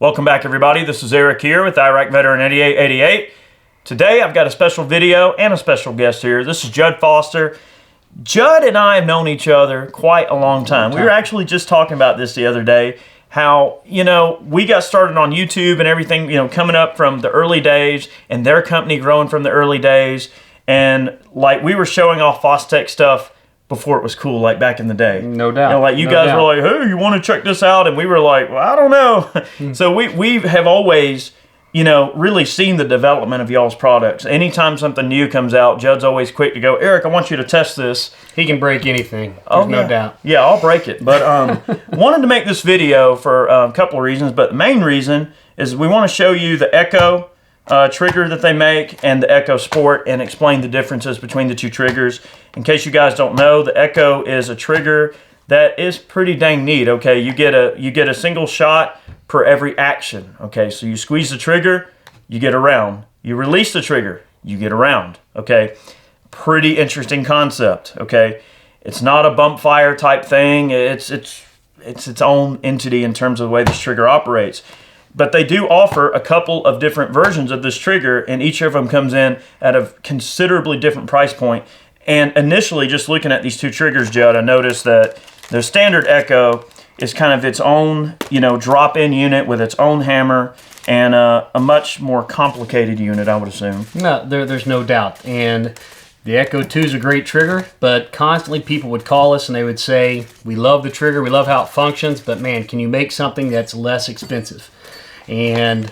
Welcome back, everybody. This is Eric here with ARII Veteran 8888. Today I've got a special video and a special guest here. This is Judd Foster. Judd and I have known each other quite a long time. We were actually just talking about this the other day, how, we got started on YouTube and everything, coming up from the early days, and their company growing from the early days. And like, we were showing off FosTech stuff before it was cool, like back in the day. No doubt. You guys were like, hey, you want to check this out? And we were like, well, I don't know. So we have always, really seen the development of y'all's products. Anytime something new comes out, Judd's always quick to go, Eric, I want you to test this. He can break anything. There's no doubt. Yeah, I'll break it. But wanted to make this video for a couple of reasons, but the main reason is we want to show you the Echo trigger that they make and the Echo Sport and explain the differences between the two triggers. In case you guys don't know, the Echo is a trigger that is pretty dang neat. Okay, you get a single shot per every action. Okay, so you squeeze the trigger, you get a round. You release the trigger, you get a round. Okay, pretty interesting concept. Okay, it's not a bump fire type thing. It's its own entity in terms of the way this trigger operates. But they do offer a couple of different versions of this trigger, and each of them comes in at a considerably different price point. And initially, just looking at these two triggers, Judd, I noticed that the standard Echo is kind of its own, drop-in unit with its own hammer and a much more complicated unit, I would assume. No, there's no doubt. And the Echo 2 is a great trigger, but constantly people would call us and they would say, we love the trigger, we love how it functions, but man, can you make something that's less expensive? And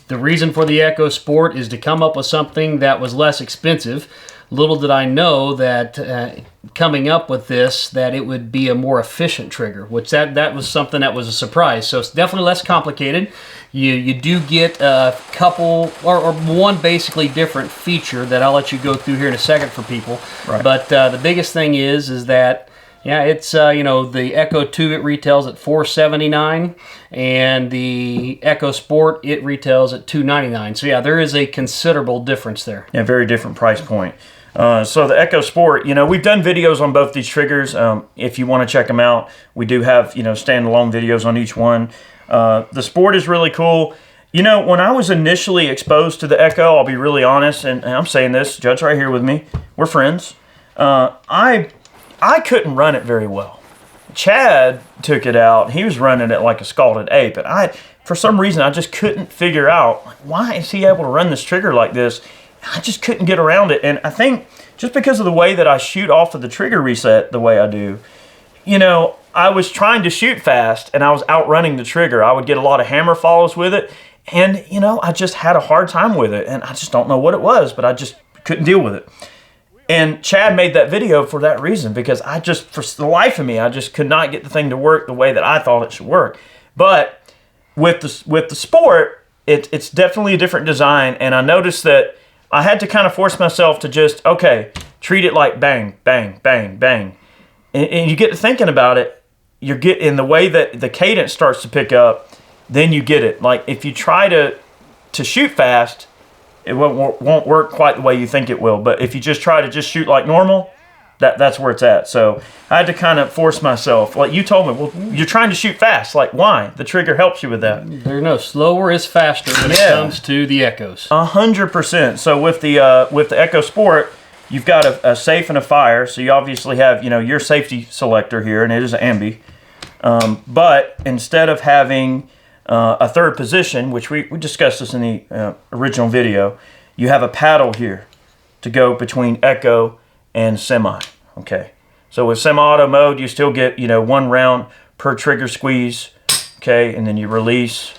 the reason for the Echo Sport is to come up with something that was less expensive. Little did I know that coming up with this, that it would be a more efficient trigger, which that was something that was a surprise. So it's definitely less complicated. You do get a couple, or one basically different feature that I'll let you go through here in a second for people. Right. But the biggest thing is that, yeah, it's, the Echo 2, it retails at $479, and the Echo Sport, it retails at $299. So, yeah, there is a considerable difference there. Yeah, very different price point. So the Echo Sport, we've done videos on both these triggers. If you want to check them out, we do have, standalone videos on each one. The Sport is really cool. When I was initially exposed to the Echo, I'll be really honest, and I'm saying this, Judd's right here with me. We're friends. I couldn't run it very well. Chad took it out. He was running it like a scalded ape. And for some reason, I just couldn't figure out, why is he able to run this trigger like this? I just couldn't get around it. And I think just because of the way that I shoot off of the trigger reset the way I do, I was trying to shoot fast and I was outrunning the trigger. I would get a lot of hammer follows with it. And, I just had a hard time with it. And I just don't know what it was, but I just couldn't deal with it. And Chad made that video for that reason, because for the life of me, I just could not get the thing to work the way that I thought it should work. But with the Sport, it's definitely a different design, and I noticed that I had to kind of force myself to just, treat it like bang, bang, bang, bang. And you get to thinking about it, in the way that the cadence starts to pick up, then you get it. Like, if you try to shoot fast, it won't work quite the way you think it will. But if you just try to shoot like normal, that's where it's at. So I had to kind of force myself. Like you told me, well, you're trying to shoot fast. Like, why? The trigger helps you with that. Slower is faster when it comes to the Echoes. 100%. So with the Echo Sport, you've got a safe and a fire. So you obviously have, your safety selector here, and it is an ambi. But instead of having a third position, which we discussed this in the original video, you have a paddle here to go between Echo and semi. Okay, so with semi-auto mode, you still get one round per trigger squeeze. Okay, and then you release.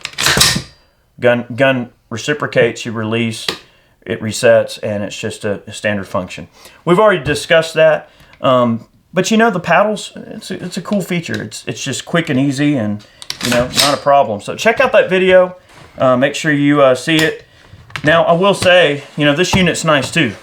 Gun reciprocates. You release. It resets, and it's just a standard function. We've already discussed that. But the paddles, it's a cool feature. It's just quick and easy, and not a problem. So check out that video. Make sure you see it. Now, I will say, this unit's nice too.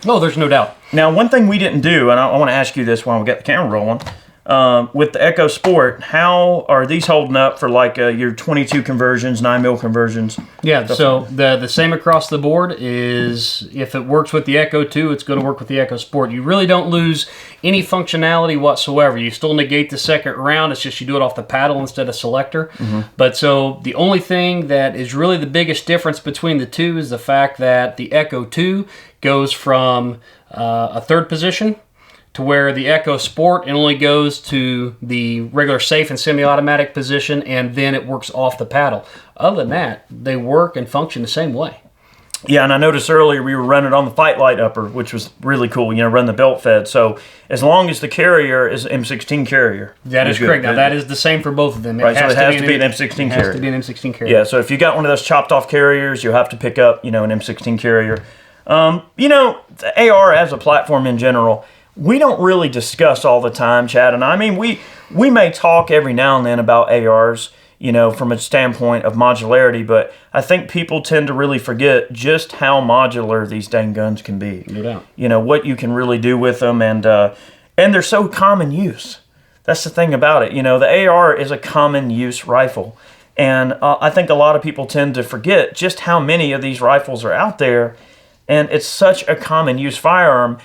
No, there's no doubt. Now, one thing we didn't do, and I want to ask you this while we got the camera rolling, with the Echo Sport, how are these holding up for like your 22 conversions, 9mm conversions? Yeah, so the same across the board is if it works with the Echo 2, it's going to work with the Echo Sport. You really don't lose any functionality whatsoever. You still negate the second round. It's just you do it off the paddle instead of selector. But so the only thing that is really the biggest difference between the two is the fact that the Echo 2 goes from a third position, to where the Echo Sport, it only goes to the regular safe and semi-automatic position, and then it works off the paddle. Other than that, they work and function the same way. Yeah, and I noticed earlier we were running on the Fight Light upper, which was really cool, run the belt fed. So as long as the carrier is an M16 carrier. That is correct. Now, that is the same for both of them. Right, so it has to be an M16 carrier. It has to be an M16 carrier. Yeah, so if you got one of those chopped off carriers, you'll have to pick up, an M16 carrier. The AR as a platform in general, we don't really discuss all the time, Chad and I. I mean, we may talk every now and then about ARs, from a standpoint of modularity, but I think people tend to really forget just how modular these dang guns can be. No doubt. What you can really do with them, and they're so common use. That's the thing about it. The AR is a common use rifle, and I think a lot of people tend to forget just how many of these rifles are out there, and it's such a common use firearm.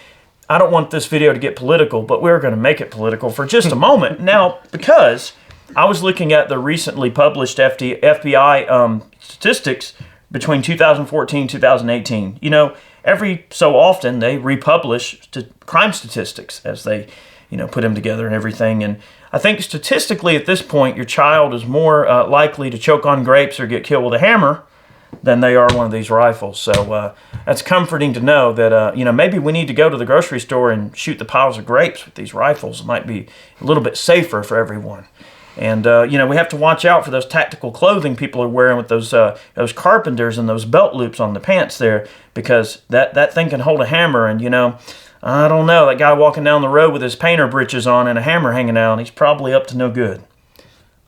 I don't want this video to get political, but we're going to make it political for just a moment. Now, because I was looking at the recently published FBI statistics between 2014 and 2018. Every so often they republish crime statistics as they, put them together and everything. And I think statistically at this point, your child is more likely to choke on grapes or get killed with a hammer than they are one of these rifles. So that's comforting to know that, maybe we need to go to the grocery store and shoot the piles of grapes with these rifles. It might be a little bit safer for everyone. And, we have to watch out for those tactical clothing people are wearing with those carpenters and those belt loops on the pants there, because that thing can hold a hammer. And, I don't know, that guy walking down the road with his painter breeches on and a hammer hanging out, he's probably up to no good.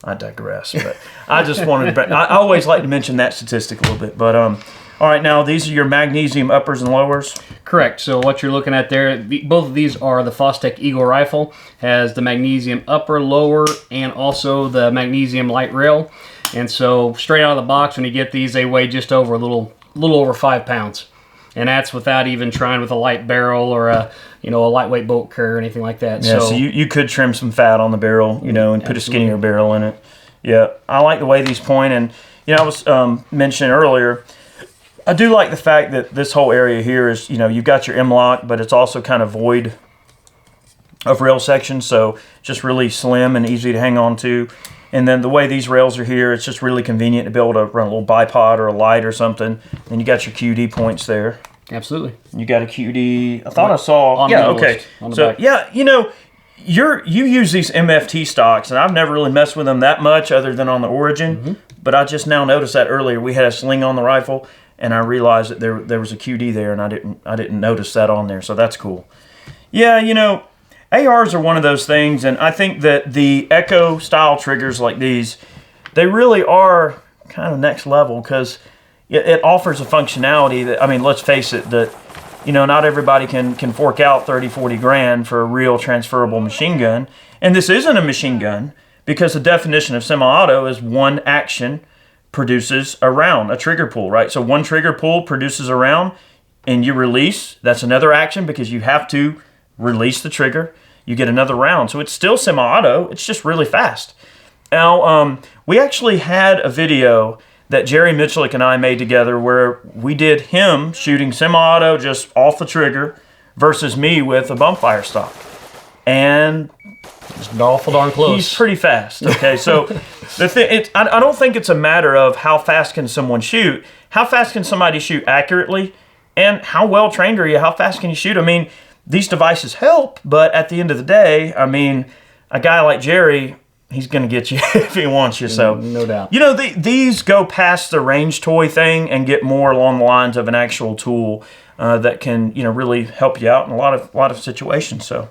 I digress, but I just wanted to, I always like to mention that statistic a little bit. But all right, now these are your magnesium uppers and lowers. Correct. So what you're looking at there, both of these are the FosTech Eagle rifle, has the magnesium upper, lower, and also the magnesium light rail. And so straight out of the box, when you get these, they weigh just over a little over 5 pounds. And that's without even trying with a light barrel or a lightweight bolt carrier or anything like that. Yeah, so you could trim some fat on the barrel, and Absolutely. Put a skinnier barrel in it. Yeah, I like the way these point, and I was mentioning earlier, I do like the fact that this whole area here is, you've got your M-lock, but it's also kind of void of rail sections, so just really slim and easy to hang on to. And then the way these rails are here, it's just really convenient to be able to run a little bipod or a light or something. And you got your QD points there. Absolutely. You got a QD. I thought I saw. On yeah. the Okay. list, on the So back. yeah, you use these MFT stocks, and I've never really messed with them that much, other than on the Origin. But I just now noticed that earlier we had a sling on the rifle, and I realized that there was a QD there, and I didn't notice that on there. So that's cool. Yeah, ARs are one of those things, and I think that the Echo style triggers like these, they really are kind of next level, because it offers a functionality that, let's face it, that not everybody can fork out 30, 40 grand for a real transferable machine gun. And this isn't a machine gun, because the definition of semi-auto is one action produces a round, a trigger pull, right? So one trigger pull produces a round, and you release. That's another action, because you have to release the trigger. You get another round. So it's still semi-auto. It's just really fast. Now, we actually had a video that Jerry Mitchellek and I made together where we did him shooting semi-auto just off the trigger versus me with a bump fire stock. And It's awful darn close. he's pretty fast. Okay, so I don't think it's a matter of how fast can someone shoot. How fast can somebody shoot accurately? And how well trained are you? How fast can you shoot? These devices help, but at the end of the day, a guy like Jerry, he's going to get you if he wants you. So no doubt. These go past the range toy thing and get more along the lines of an actual tool that can really help you out in a lot of situations. So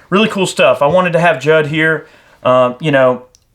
really cool stuff. I wanted to have Judd here.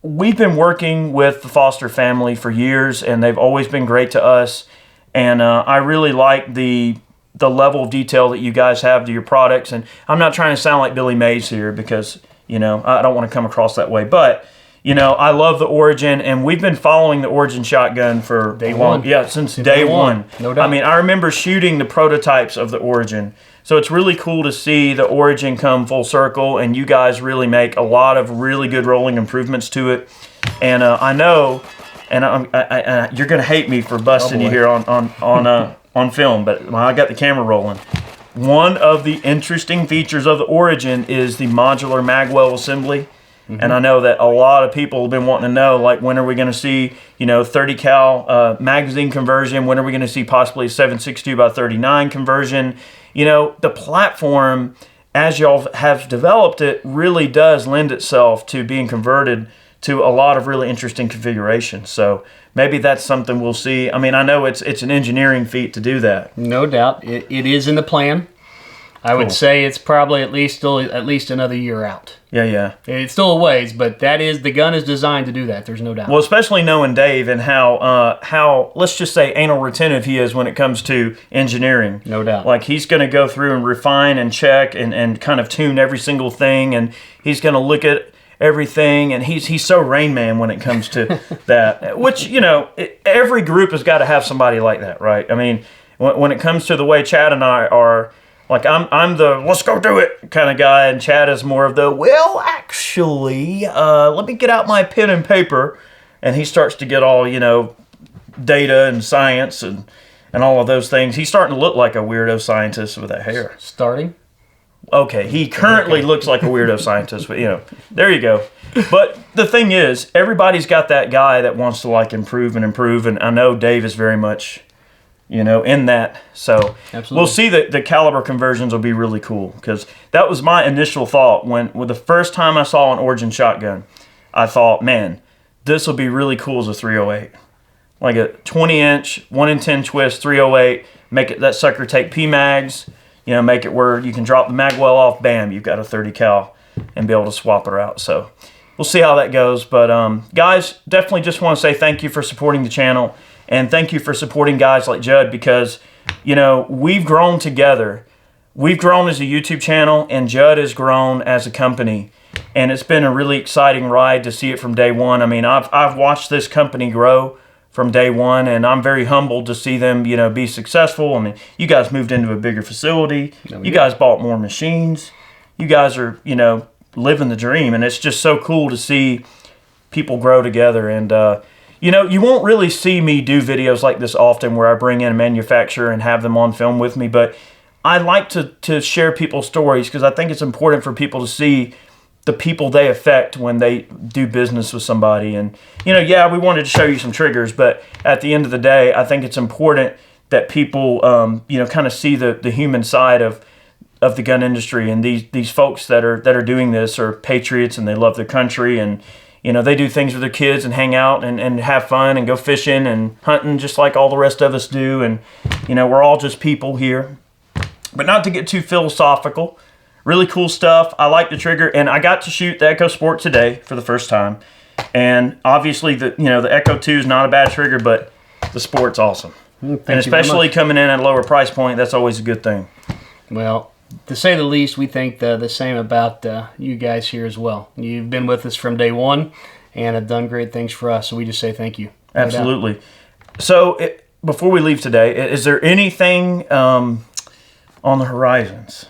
We've been working with the Foster family for years, and they've always been great to us. And I really like the level of detail that you guys have to your products. And I'm not trying to sound like Billy Mays here, because I don't want to come across that way, but I love the Origin, and we've been following the Origin shotgun for Day one. Yeah, since day one. No doubt. I mean, I remember shooting the prototypes of the Origin, so it's really cool to see the Origin come full circle, and you guys really make a lot of really good rolling improvements to it. And I know, and you're gonna hate me for busting you here on film, but I got the camera rolling. One of the interesting features of the Origin is the modular magwell assembly. And I know that a lot of people have been wanting to know, like, when are we going to see, 30 cal magazine conversion? When are we going to see possibly a 7.62 by 39 conversion? The platform, as y'all have developed it, really does lend itself to being converted to a lot of really interesting configurations. So maybe that's something we'll see. I mean, I know it's an engineering feat to do that. No doubt. It is in the plan. I would say it's probably at least another year out. Yeah. It's still a ways, but the gun is designed to do that. There's no doubt. Well, especially knowing Dave and how let's just say anal retentive he is when it comes to engineering. No doubt. Like, he's going to go through and refine and check and kind of tune every single thing, and he's going to look at everything, and he's so Rain Man when it comes to that. Which every group has got to have somebody like that, right? I mean, when it comes to the way Chad and I are. Like, I'm the let's go do it kind of guy, and Chad is more of the, well, actually, let me get out my pen and paper, and he starts to get all, data and science and all of those things. He's starting to look like a weirdo scientist with that hair. Starting? Okay, he currently looks like a weirdo scientist, but, there you go. But the thing is, everybody's got that guy that wants to, like, improve, and I know Dave is very much... in that. So Absolutely. We'll see that the caliber conversions will be really cool, because that was my initial thought when the first time I saw an Origin shotgun. I thought, man, this will be really cool as a 308. Like a 20-inch, 1 in 10 twist 308, make it that sucker take PMags, make it where you can drop the magwell off, bam, you've got a 30 cal and be able to swap her out. So we'll see how that goes. But guys, definitely just want to say thank you for supporting the channel. And thank you for supporting guys like Judd, because, we've grown together. We've grown as a YouTube channel, and Judd has grown as a company. And it's been a really exciting ride to see it from day one. I mean, I've watched this company grow from day one, and I'm very humbled to see them, be successful. I mean, you guys moved into a bigger facility. You guys bought more machines. You guys are, living the dream. And it's just so cool to see people grow together. And, you won't really see me do videos like this often where I bring in a manufacturer and have them on film with me, but I like to share people's stories, because I think it's important for people to see the people they affect when they do business with somebody. And, we wanted to show you some triggers, but at the end of the day, I think it's important that people, kind of see the human side of the gun industry. And these folks that are doing this are patriots, and they love their country, and they do things with their kids and hang out and have fun and go fishing and hunting just like all the rest of us do. And, we're all just people here. But not to get too philosophical, really cool stuff. I like the trigger, and I got to shoot the Echo Sport today for the first time. And obviously, the Echo 2 is not a bad trigger, but the Sport's awesome. And especially coming in at a lower price point, that's always a good thing. Well, to say the least, we think the same about you guys here as well. You've been with us from day one and have done great things for us, so we just say thank you. Absolutely. So before we leave today, is there anything on the horizons?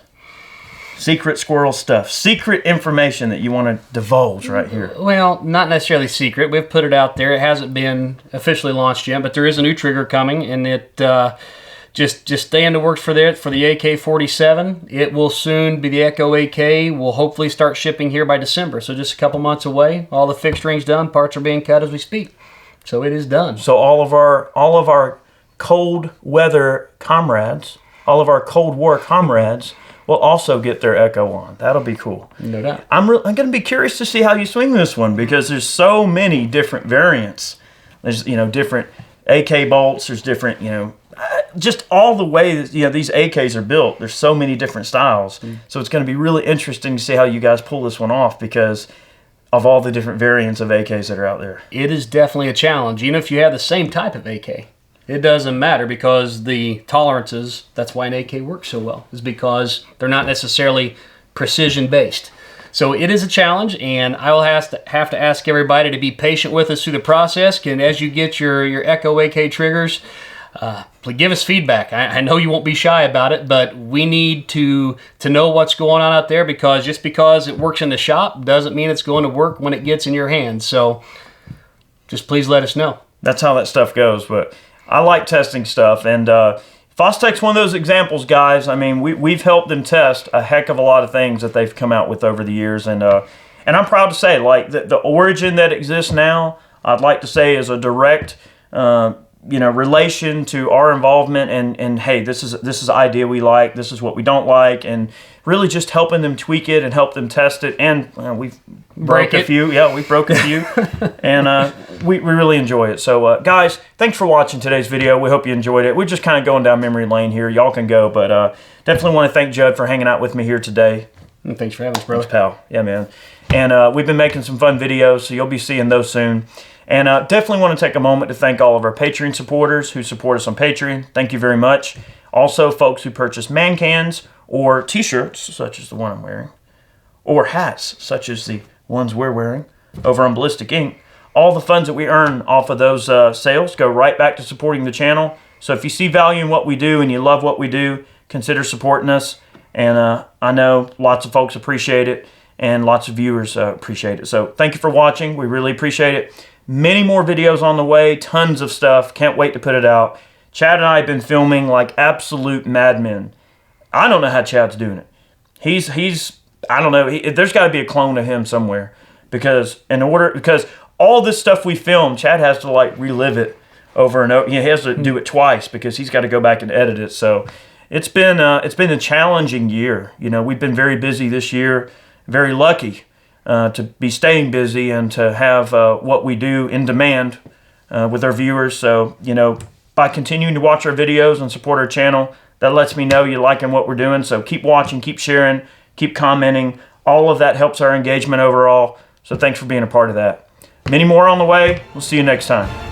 Secret squirrel stuff, secret information that you want to divulge right here? Well, not necessarily secret. We've put it out there. It hasn't been officially launched yet, but there is a new trigger coming, and it... Just stay in the works for the AK-47. It will soon be the Echo AK. We'll hopefully start shipping here by December. So just a couple months away. All the fixturing's done. Parts are being cut as we speak. So it is done. So all of our cold weather comrades, all of our Cold War comrades will also get their Echo on. That'll be cool. No doubt. I'm going to be curious to see how you swing this one, because there's so many different variants. There's different AK bolts. There's different just all the way that, these AKs are built. There's so many different styles. So it's going to be really interesting to see how you guys pull this one off, because of all the different variants of AKs that are out there. It is definitely a challenge. Even if you have the same type of AK, it doesn't matter, because the tolerances, that's why an AK works so well, is because they're not necessarily precision based. So it is a challenge, and I will have to ask everybody to be patient with us through the process. And as you get your Echo AK triggers, please give us feedback. I know you won't be shy about it, but we need to know what's going on out there, because just because it works in the shop doesn't mean it's going to work when it gets in your hands. So just please let us know. That's how that stuff goes. But I like testing stuff, and FosTech's one of those examples, guys. I mean, we've helped them test a heck of a lot of things that they've come out with over the years, and I'm proud to say, like, the origin that exists now, I'd like to say, is a direct relation to our involvement, and hey, this is the idea we like, this is what we don't like, and really just helping them tweak it and help them test it. And we've broke a few. Yeah, we've broke a few. And we really enjoy it. So guys, thanks for watching today's video. We hope you enjoyed it. We're just kind of going down memory lane here. Y'all can go, but definitely want to thank Judd for hanging out with me here today. And thanks for having us, brother. Thanks, pal. Yeah, man. And we've been making some fun videos, so you'll be seeing those soon. And definitely want to take a moment to thank all of our Patreon supporters who support us on Patreon. Thank you very much. Also, folks who purchase man cans or t-shirts, such as the one I'm wearing, or hats, such as the ones we're wearing over on Ballistic Ink. All the funds that we earn off of those sales go right back to supporting the channel. So if you see value in what we do and you love what we do, consider supporting us. And I know lots of folks appreciate it, and lots of viewers appreciate it. So thank you for watching. We really appreciate it. Many more videos on the way, tons of stuff. Can't wait to put it out. Chad and I have been filming like absolute madmen. I don't know how Chad's doing it. He's I don't know. There's got to be a clone of him somewhere, because all this stuff we film, Chad has to like relive it over and over. He has to do it twice because he's got to go back and edit it. So it's been a challenging year. You know, we've been very busy this year. Very lucky to be staying busy and to have what we do in demand with our viewers. So, you know, by continuing to watch our videos and support our channel, that lets me know you're liking what we're doing. So keep watching, keep sharing, keep commenting. All of that helps our engagement overall. So thanks for being a part of that. Many more on the way. We'll see you next time.